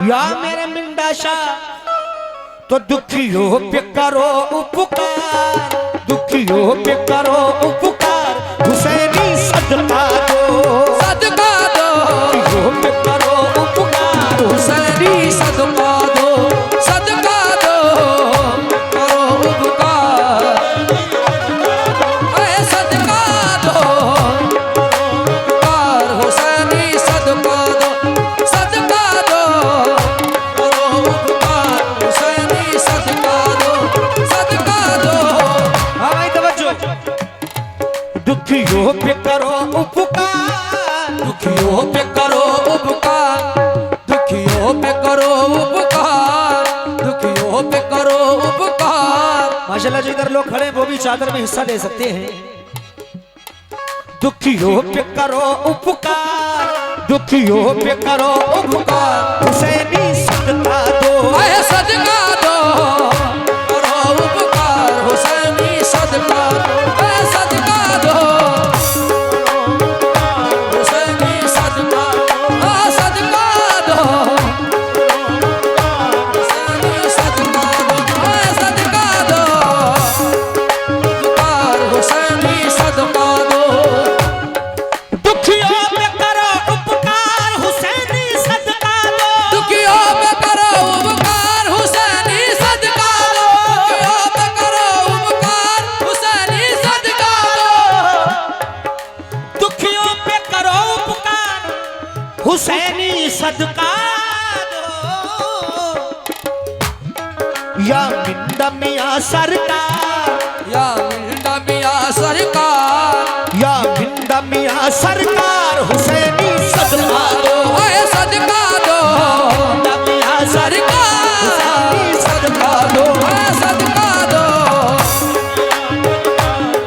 या मेरे मिंडाशा तो दुखियों पे करो उपकार, दुखियों पे करो उपकार, हुसैनी सदका दो, सदका दो, दुखियों पे करो उपकार, हुसैनी सदका दो, सदका दो, करो उपकार, ऐ सदका दो, उपकार, हुसैनी सदका दो, सदका दो, करो उपकार, हुसैनी सदका दो, सदका दो। हाँ भाई तवज्जो, दुखियों पे करो उपकार, दुखियों पे करो उपकार, दुखियों पे करो उपकार, दुखियों पे करो उपकार। माशाल्लाह जो इधर लोग खड़े हैं वो भी चादर में हिस्सा ले सकते हैं। दुखियों पे करो उपकार, दुखियों पे करो उपकार, हुसैनी सदका दो, ऐ सदका दो, करो उपकार, हुसैनी सदका दो, ऐ सदका दो, हुसैनी सदका, आ सदका दो, हुसैनी सदका दो, ऐ सदका दो, उपकार, हुसैनी सदका दो। दुखियों पे करो उपकार, हुसैनी सदका दो, दुखियों पे करो उपकार, हुसैनी सदका दो, दुखियों पे करो उपकार, हुसैनी सदका दो, दुखियों पे करो उपकार, हुसैनी सदका दो। या मिंदा मियां सरकार, या मिंडा मियां सरकार, या मिंदा मियां सरकार, हुसैनी सदका दो, ऐ सदका दो, मिंदा मियां सरकार, हुसैनी सदका दो, ऐ सदका दो,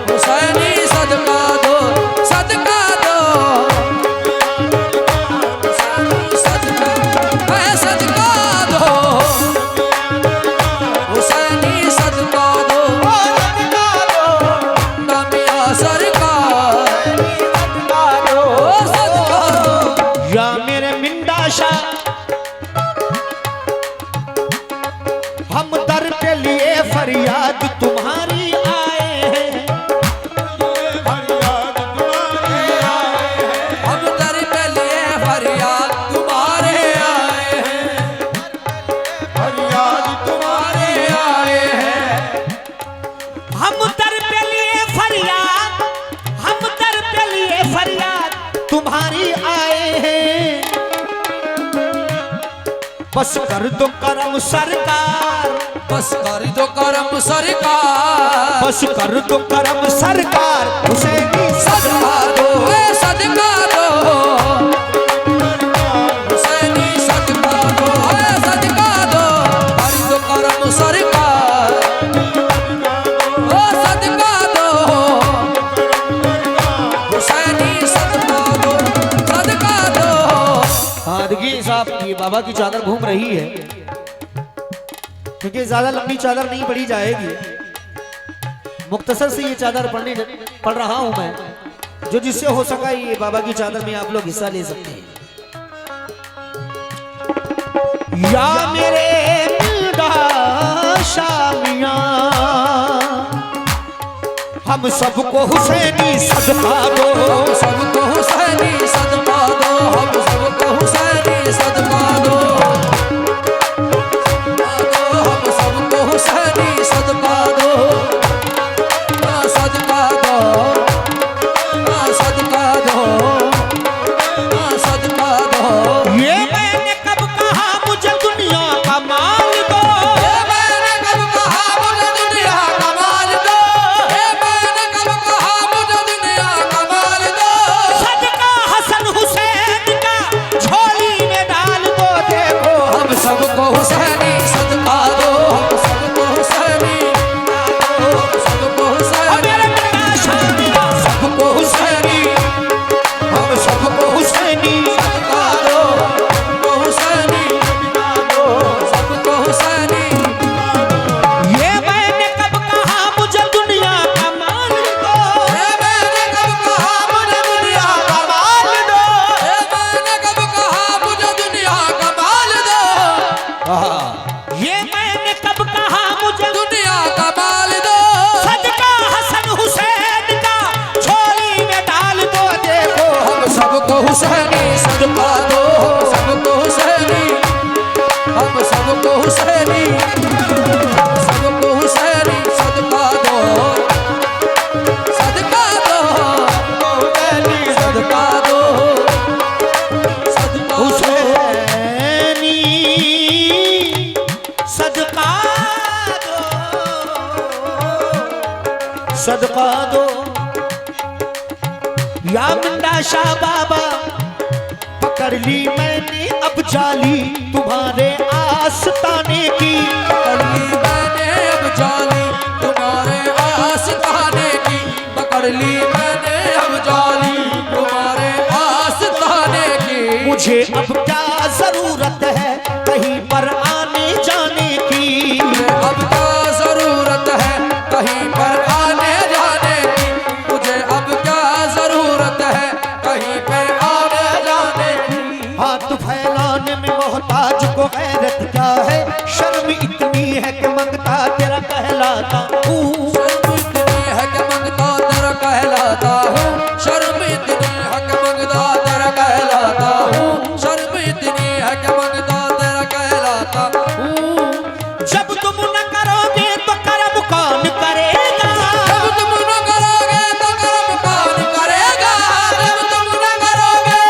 हुसैनी सदका दो, सदका दो, हुसैनी सदका, ऐ सदका दो, हुसैनी सदका दो, मिंडा मियां सरकार, ओ सदका दो। या मेरे मिंडाशा हम दर पे लिए फरियाद तुम्हारी आए हैं, हम दर पे लिए फरियाद तुम्हारे आए हैं, फरियाद तुम्हारे आए हैं, हम दर पे लिए फरियाद, हम दर पे लिए फरियाद तुम्हारी आए हैं। बस कर दो करम सरकार, बस कर दो करम सरकार, बस कर दो करम सरकार, हुसैनी सदका दो, ऐ सदका दो, हुसैनी सदका दो, ऐ सदका दो, कर दो करम सरकार, ओ सदका दो, हुसैनी सदका दो, सदका दो। हाँ देखिए साहब ये बाबा की चादर घूम रही है, क्योंकि ज्यादा लंबी चादर नहीं पड़ी जाएगी, मुख्तसर से ये चादर पढ़ रहा हूं मैं, जो जिससे हो सका ये बाबा की चादर में आप लोग हिस्सा ले सकते हैं। या मेरे मिंडाशा मियां हम सबको हुसैनी सदका दो, हम सबको हुसैनी सदका दो, हम सबको हुसैनी सदका दो, हम सबको हुसैनी सदका दो, सदका दो, सदका दो, सदका दो। ये मैंने कब कहा मुझे दुनिया का माल दो, ये मैंने कब कहा मुझे दुनिया का माल दो, ये मैंने कब कहा मुझे दुनिया का माल दो, सदका हसन हुसैन का, ये मैंने कब कहा मुझे दुनिया का माल दो, सदका हसन हुसैन का झोली में डाल दो। देखो हम सबको हुसैनी सदका दो, हम सबको हुसैनी, हम सबको हुसैनी, हम सबको हुसैनी सदका दो, सदका दो, सदका दो, सदका हुसैनी सदका दो, सदका दो। या मुंडा शाह बाबा पकड़ ली मैंने अब जाली तुम्हारे आस्ताने की। पकड़ ली मैंने अब जाली तुम्हारे आस्ताने की, पकड़ ली मैंने अब जाली तुम्हारे आस्ताने की। मुझे अब क्या जरूरत है कहीं पर आने जाने की। अब क्या जरूरत है कहीं पर आने जाने की, मुझे अब क्या जरूरत है कहीं पर आने जाने की। हाथ फैलाने में मोहताज को गैरत क्या है, शर्म इतनी है कि मंगता तेरा कहलाता हूँ। शर्म इतनी है कि मंगता तेरा कहलाता हूँ, शर्म इतनी है कि मंगता तेरा कहलाता हूँ, शर्म इतनी है कि मंगता तेरा कहलाता हूँ। जब तुम न करोगे तो करम कौन करेगा, जब तुम न करोगे तो कर्म कौन करेगा, जब तुम न करोगे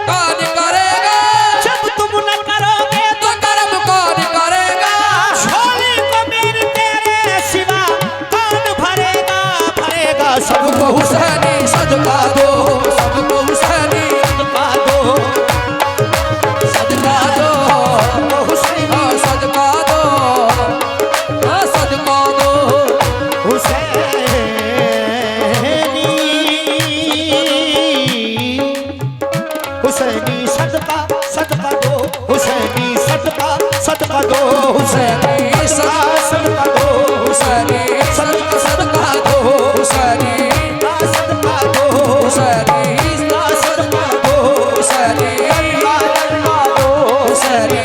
कौन करेगा, जब तुम न करोगे तो कर्म कौन करेगा। झोली को मेरे तेरे सिवा कौन भरेगा, भरेगा सबको हुसैनी सदका दो, सबको हुसैनी सदका दो, सदका दो, हुसैनी हाँ सदका दो, हाँ सदका दो, हुसैनी हुसैनी सदका सदका दो, हुसैनी सदका सदका दो, हुसैनी हुसैनी सदका दो, हुसैनी सदका सदका दो, हुसैनी सदका दो, हुसैनी सदका दो, हुसैनी सदका दो, हुसैनी,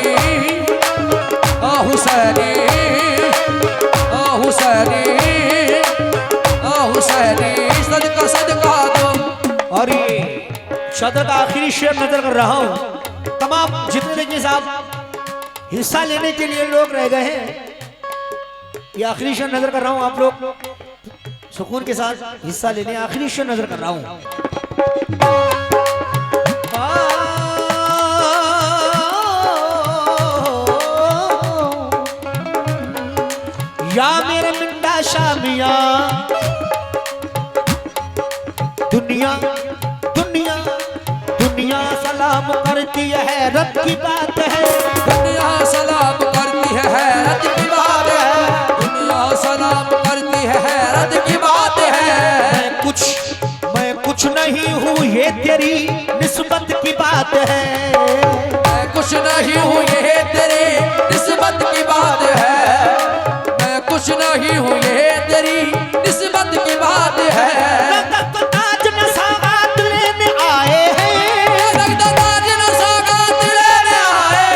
हाँ हुसैनी, हाँ हुसैनी, हाँ हुसैनी सदका सदका दो। और ये शदर का आखिरी शेर नजर कर रहा हूँ। तमाम जितने देखिए साहब हिस्सा लेने के लिए लोग रह गए हैं, ये आखिरी शेर नजर कर रहा हूँ। आप लोग सुकून के साथ हिस्सा लेने आखिरी शेर नजर कर रहा हूँ। या मेरे मिंडा शामिया दुनिया दुनिया दुनिया सलाम करती है, हैरत की बात है। दुनिया सलाम करती है, हैरत की बात है, दुनिया सलाम करती है, हैरत की बात है। मैं कुछ नहीं हूँ ये तेरी निस्बत की बात है। मैं कुछ नहीं हूँ ये तेरी निस्बत की बात है, मैं कुछ नहीं हूँ ये तेरी निस्बत की बात है। रगत ताज न सौगात लेने आए हैं, रगत ताज न सौगात लेने आए,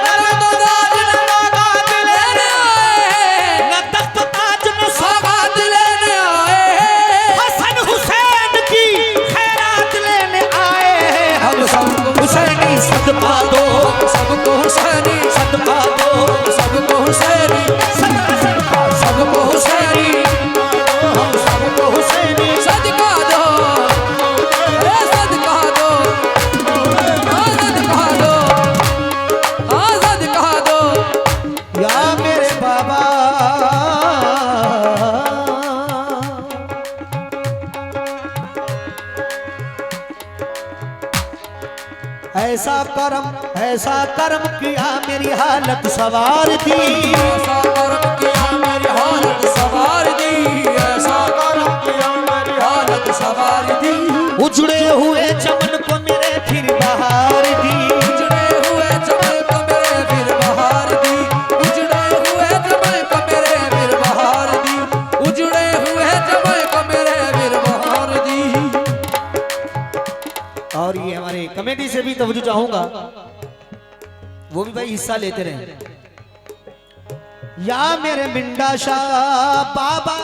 रगत ताज न सौगात लेने आए, रगत ताज न सौगात लेने आए, हसन हुसैन की खैरात लेने आए हैं। हम सबको हुसैनी सदका दो, सबको हुसैनी सदका दो, सबको हुसैनी सदका सदका सबको हुसैनी हम सबको हुसैनी सदका दो, ए सदका दो, हाँ सदका दो, हाँ सदका दो। या मेरे बाबा। ऐसा कर्म किया मेरी हालत सवार दी, ऐसा कर्म किया मेरी हालत सवार दी, ऐसा कर्म किया मेरी हालत सवार दी। उजड़े हुए चमन को मेरे फिर बहार दी, उजड़े हुए चमन को मेरे फिर बहार दी, उजड़े हुए चमन को मेरे फिर बहार दी, उजड़े हुए चमन को मेरे फिर बहार दी। और ये हमारे कमेटी से भी तवज्जो चाहूंगा, वो भी भाई हिस्सा लेते रहे। या मेरे मिंडा शाह बाबा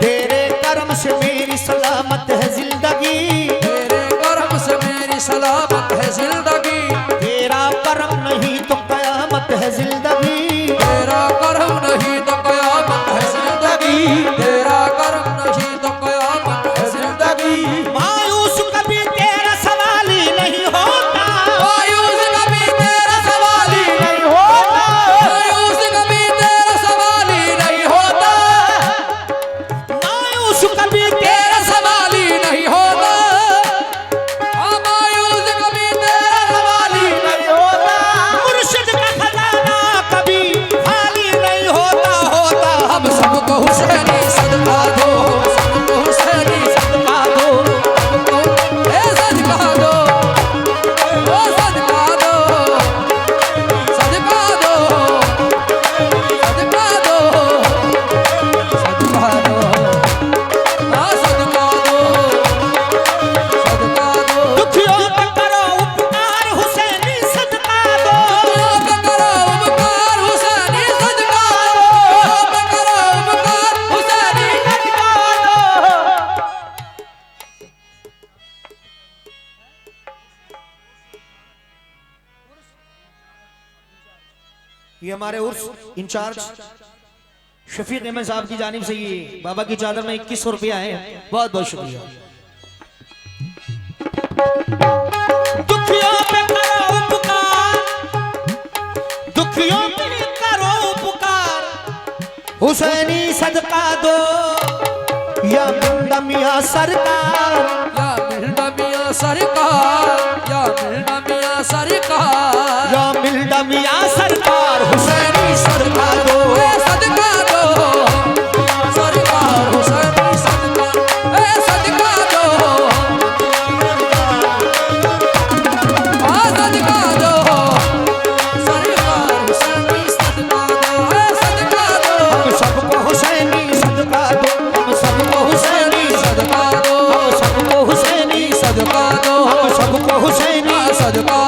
तेरे कर्म से मेरी सलामत है जिंदगी, तेरे कर्म से मेरी सलामत है जिंदगी, तेरा कर्म नहीं तो कयामत है जिंदगी, तेरा कर्म नहीं तो कयामत है जिंदगी, तेरा कर्म नहीं तो कयामत है जिंदगी। मायूस कभी तेरा सवाल ही नहीं होता, मायूस कभी तेरा सवाल ही नहीं होता, मायूस कभी तेरा सवाल ही नहीं होता, मायूस कभी तेरा सवाल ही नहीं होता, हाँ मायूस कभी तेरा सवाल ही नहीं होता। मुर्शिद का खजाना कभी खाली नहीं होता होता। हम सबको हुसैनी सदका दो, सबको हुसैनी सदका दो, सबको ए सदका दो, ओ सदका दो, सदका दो, सदका दो, सदका दो, हाँ सदका दो, सदका दो। दुखियों पे करो उपकार हुसैनी सदका दो, दुखियों पे करो उपकार हुसैनी सदका दो, पे करो उपकार हुसैनी सदका दो। ये हमारे उर्स इंचार्ज शफीक अहमद साहब की जानिब से ये बाबा की चादर में 2100 रुपया है, बहुत बहुत शुक्रिया। दुखियों पे करो उपकार, दुखियों पे करो उपकार हुसैनी सदका दो, या मुंडा मियां सरकार, या मिर्डा मियां सरकार, या मिर्डा मियां सरकार, या मिल्डा मियां सरकार हुसैनी सदका दो, ए सदका दो, सरकार हुसैनी सदका, ए सदका दो, आ सदका दो, सरकार हुसैनी सदका दो, ए सदका दो, हम सबको हुसैनी सदका दो, हम सबको हुसैनी सदका दो, हम सबको हुसैनी सदका दो, हम सबको हुसैनी सदका